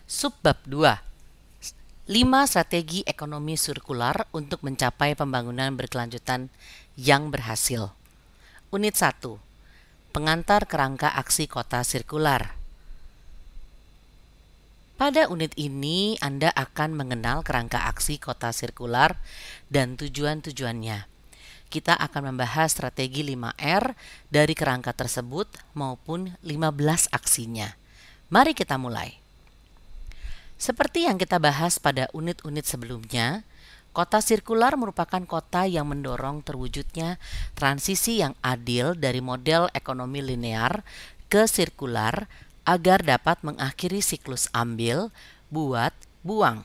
Subbab 2. 5 strategi ekonomi sirkular untuk mencapai pembangunan berkelanjutan yang berhasil. Unit 1. Pengantar kerangka aksi kota sirkular. Pada unit ini, Anda akan mengenal kerangka aksi kota sirkular dan tujuan-tujuannya. Kita akan membahas strategi 5R dari kerangka tersebut maupun 15 aksinya. Mari kita mulai. Seperti yang kita bahas pada unit-unit sebelumnya, kota sirkular merupakan kota yang mendorong terwujudnya transisi yang adil dari model ekonomi linear ke sirkular agar dapat mengakhiri siklus ambil, buat, buang.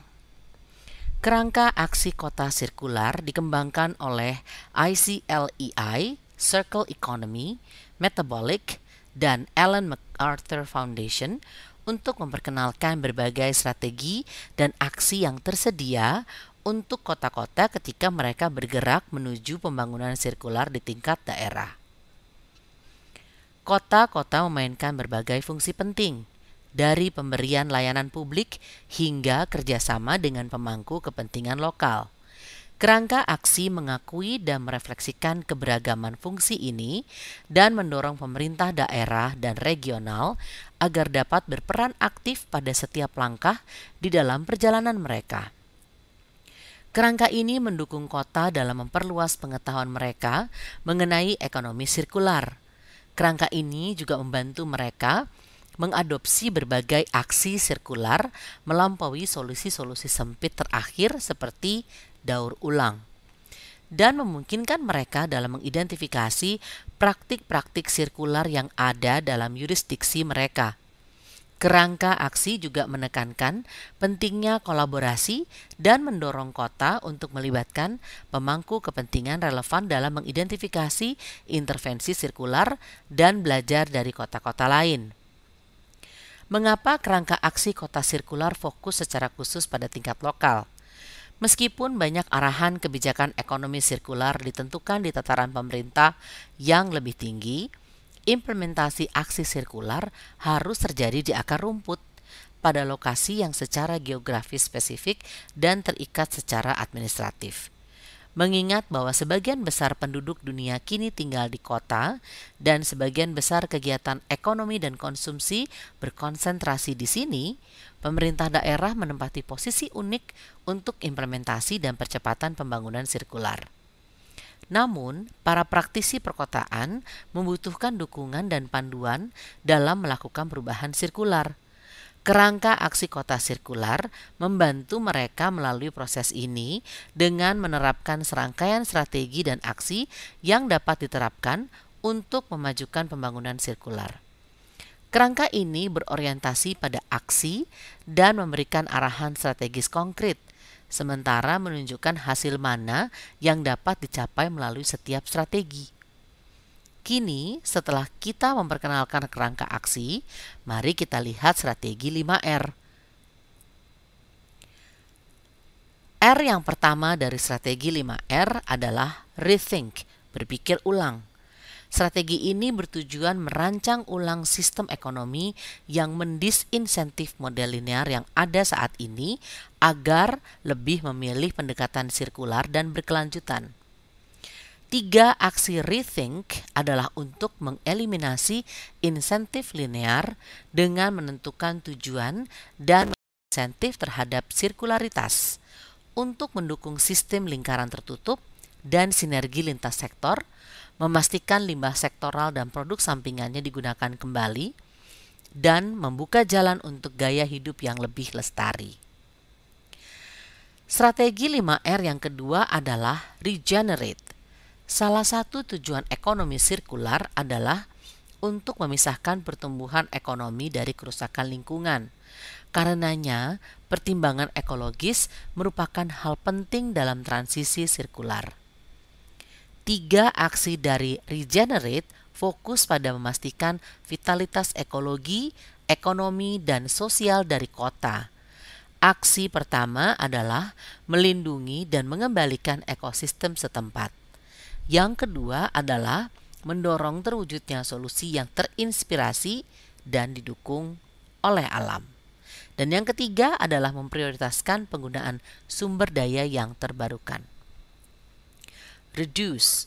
Kerangka aksi kota sirkular dikembangkan oleh ICLEI, Circle Economy, Metabolic, dan Ellen MacArthur Foundation untuk memperkenalkan berbagai strategi dan aksi yang tersedia untuk kota-kota ketika mereka bergerak menuju pembangunan sirkular di tingkat daerah. Kota-kota memainkan berbagai fungsi penting, dari pemberian layanan publik hingga kerjasama dengan pemangku kepentingan lokal. Kerangka aksi mengakui dan merefleksikan keberagaman fungsi ini dan mendorong pemerintah daerah dan regional agar dapat berperan aktif pada setiap langkah di dalam perjalanan mereka. Kerangka ini mendukung kota dalam memperluas pengetahuan mereka mengenai ekonomi sirkular. Kerangka ini juga membantu mereka mengadopsi berbagai aksi sirkular melampaui solusi-solusi sempit terakhir seperti daur ulang, dan memungkinkan mereka dalam mengidentifikasi praktik-praktik sirkular yang ada dalam yurisdiksi mereka. Kerangka aksi juga menekankan pentingnya kolaborasi dan mendorong kota untuk melibatkan pemangku kepentingan relevan dalam mengidentifikasi intervensi sirkular dan belajar dari kota-kota lain. Mengapa kerangka aksi kota sirkular fokus secara khusus pada tingkat lokal? Meskipun banyak arahan kebijakan ekonomi sirkular ditentukan di tataran pemerintah yang lebih tinggi, implementasi aksi sirkular harus terjadi di akar rumput pada lokasi yang secara geografis spesifik dan terikat secara administratif. Mengingat bahwa sebagian besar penduduk dunia kini tinggal di kota dan sebagian besar kegiatan ekonomi dan konsumsi berkonsentrasi di sini, pemerintah daerah menempati posisi unik untuk implementasi dan percepatan pembangunan sirkular. Namun, para praktisi perkotaan membutuhkan dukungan dan panduan dalam melakukan perubahan sirkular. Kerangka aksi kota sirkular membantu mereka melalui proses ini dengan menerapkan serangkaian strategi dan aksi yang dapat diterapkan untuk memajukan pembangunan sirkular. Kerangka ini berorientasi pada aksi dan memberikan arahan strategis konkret, sementara menunjukkan hasil mana yang dapat dicapai melalui setiap strategi. Kini, setelah kita memperkenalkan kerangka aksi, mari kita lihat strategi 5R. R yang pertama dari strategi 5R adalah rethink, berpikir ulang. Strategi ini bertujuan merancang ulang sistem ekonomi yang mendisinsentif model linear yang ada saat ini agar lebih memilih pendekatan sirkular dan berkelanjutan. 3 aksi rethink adalah untuk mengeliminasi insentif linear dengan menentukan tujuan dan insentif terhadap sirkularitas untuk mendukung sistem lingkaran tertutup dan sinergi lintas sektor, memastikan limbah sektoral dan produk sampingannya digunakan kembali, dan membuka jalan untuk gaya hidup yang lebih lestari. Strategi 5R yang kedua adalah regenerate. Salah satu tujuan ekonomi sirkular adalah untuk memisahkan pertumbuhan ekonomi dari kerusakan lingkungan. Karenanya, pertimbangan ekologis merupakan hal penting dalam transisi sirkular. 3 aksi dari regenerate fokus pada memastikan vitalitas ekologi, ekonomi, dan sosial dari kota. Aksi pertama adalah melindungi dan mengembalikan ekosistem setempat. Yang kedua adalah mendorong terwujudnya solusi yang terinspirasi dan didukung oleh alam. Dan yang ketiga adalah memprioritaskan penggunaan sumber daya yang terbarukan. Reduce.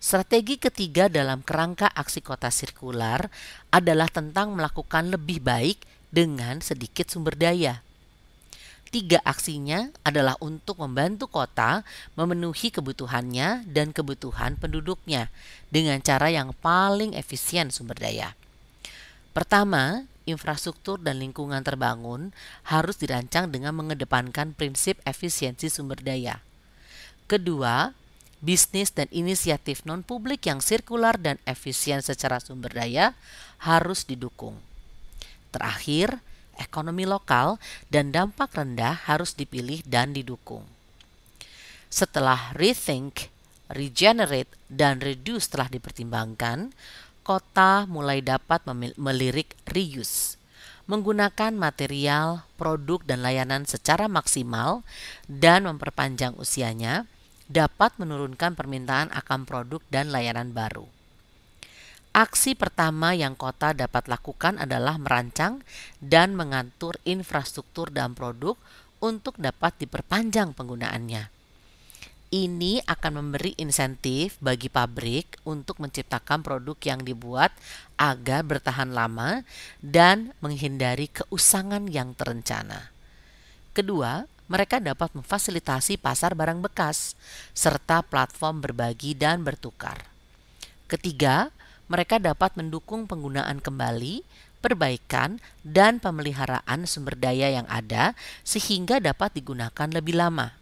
Strategi ketiga dalam kerangka aksi kota sirkular adalah tentang melakukan lebih baik dengan sedikit sumber daya. 3 aksinya adalah untuk membantu kota memenuhi kebutuhannya dan kebutuhan penduduknya dengan cara yang paling efisien sumber daya. Pertama, infrastruktur dan lingkungan terbangun harus dirancang dengan mengedepankan prinsip efisiensi sumber daya. Kedua, bisnis dan inisiatif non-publik yang sirkular dan efisien secara sumber daya harus didukung. Terakhir, ekonomi lokal dan dampak rendah harus dipilih dan didukung. Setelah rethink, regenerate, dan reduce telah dipertimbangkan, kota mulai dapat melirik reuse, menggunakan material, produk, dan layanan secara maksimal dan memperpanjang usianya, dapat menurunkan permintaan akan produk dan layanan baru. Aksi pertama yang kota dapat lakukan adalah merancang dan mengatur infrastruktur dan produk untuk dapat diperpanjang penggunaannya. Ini akan memberi insentif bagi pabrik untuk menciptakan produk yang dibuat agar bertahan lama dan menghindari keusangan yang terencana. Kedua, mereka dapat memfasilitasi pasar barang bekas serta platform berbagi dan bertukar. Ketiga, mereka dapat mendukung penggunaan kembali, perbaikan, dan pemeliharaan sumber daya yang ada sehingga dapat digunakan lebih lama.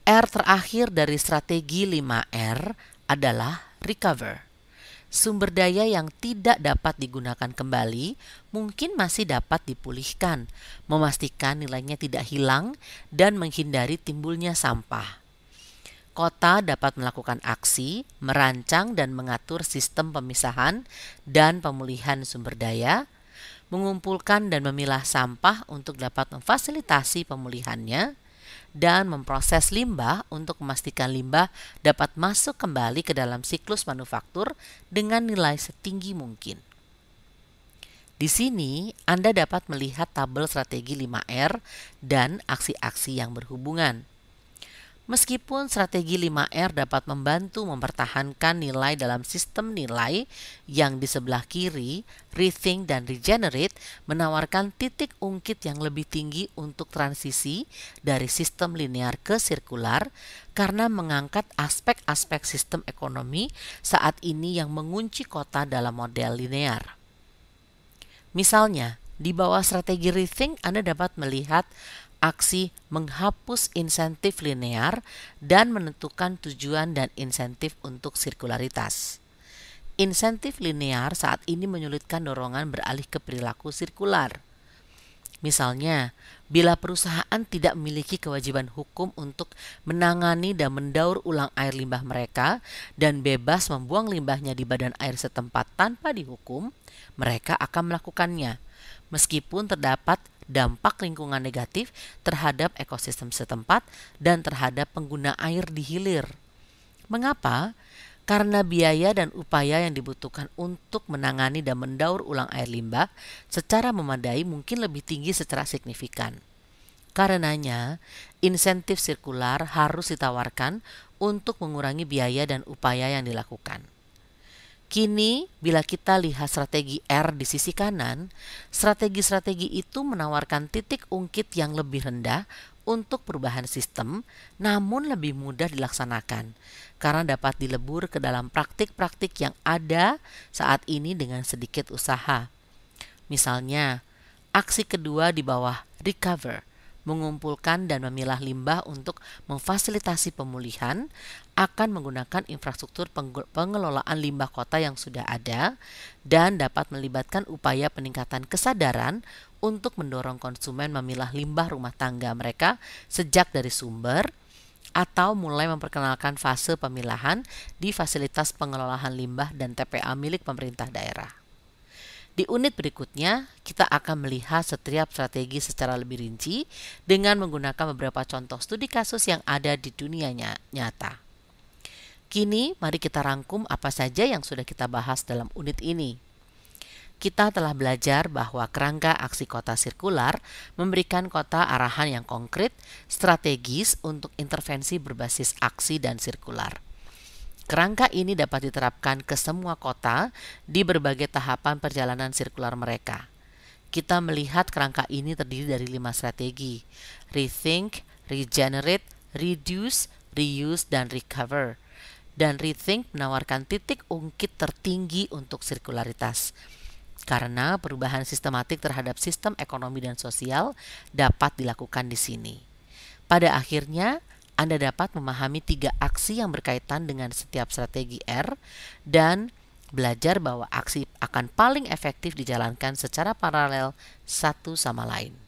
R terakhir dari strategi 5R adalah recover. Sumber daya yang tidak dapat digunakan kembali mungkin masih dapat dipulihkan, memastikan nilainya tidak hilang dan menghindari timbulnya sampah. Kota dapat melakukan aksi, merancang dan mengatur sistem pemisahan dan pemulihan sumber daya, mengumpulkan dan memilah sampah untuk dapat memfasilitasi pemulihannya, dan memproses limbah untuk memastikan limbah dapat masuk kembali ke dalam siklus manufaktur dengan nilai setinggi mungkin. Di sini, Anda dapat melihat tabel strategi 5R dan aksi-aksi yang berhubungan. Meskipun strategi 5R dapat membantu mempertahankan nilai dalam sistem nilai yang di sebelah kiri, rethink dan regenerate menawarkan titik ungkit yang lebih tinggi untuk transisi dari sistem linear ke sirkular karena mengangkat aspek-aspek sistem ekonomi saat ini yang mengunci kota dalam model linear. Misalnya, di bawah strategi rethink Anda dapat melihat aksi menghapus insentif linear dan menentukan tujuan dan insentif untuk sirkularitas. Insentif linear saat ini menyulitkan dorongan beralih ke perilaku sirkular. Misalnya, bila perusahaan tidak memiliki kewajiban hukum untuk menangani dan mendaur ulang air limbah mereka dan bebas membuang limbahnya di badan air setempat tanpa dihukum, mereka akan melakukannya, meskipun terdapat dampak lingkungan negatif terhadap ekosistem setempat dan terhadap pengguna air di hilir. Mengapa? Karena biaya dan upaya yang dibutuhkan untuk menangani dan mendaur ulang air limbah secara memadai mungkin lebih tinggi secara signifikan. Karenanya, insentif sirkular harus ditawarkan untuk mengurangi biaya dan upaya yang dilakukan. Kini, bila kita lihat strategi R di sisi kanan, strategi-strategi itu menawarkan titik ungkit yang lebih rendah untuk perubahan sistem, namun lebih mudah dilaksanakan, karena dapat dilebur ke dalam praktik-praktik yang ada saat ini dengan sedikit usaha. Misalnya, aksi kedua di bawah recover, mengumpulkan dan memilah limbah untuk memfasilitasi pemulihan, akan menggunakan infrastruktur pengelolaan limbah kota yang sudah ada dan dapat melibatkan upaya peningkatan kesadaran untuk mendorong konsumen memilah limbah rumah tangga mereka sejak dari sumber atau mulai memperkenalkan fase pemilahan di fasilitas pengelolaan limbah dan TPA milik pemerintah daerah. Di unit berikutnya, kita akan melihat setiap strategi secara lebih rinci dengan menggunakan beberapa contoh studi kasus yang ada di dunia nyata. Kini, mari kita rangkum apa saja yang sudah kita bahas dalam unit ini. kita telah belajar bahwa kerangka aksi kota sirkular memberikan kota arahan yang konkret, strategis untuk intervensi berbasis aksi dan sirkular. Kerangka ini dapat diterapkan ke semua kota di berbagai tahapan perjalanan sirkular mereka. Kita melihat kerangka ini terdiri dari 5 strategi: rethink, regenerate, reduce, reuse, dan recover. Dan rethink menawarkan titik ungkit tertinggi untuk sirkularitas, karena perubahan sistematik terhadap sistem ekonomi dan sosial dapat dilakukan di sini. Pada akhirnya, Anda dapat memahami 3 aksi yang berkaitan dengan setiap strategi R dan belajar bahwa aksi akan paling efektif dijalankan secara paralel satu sama lain.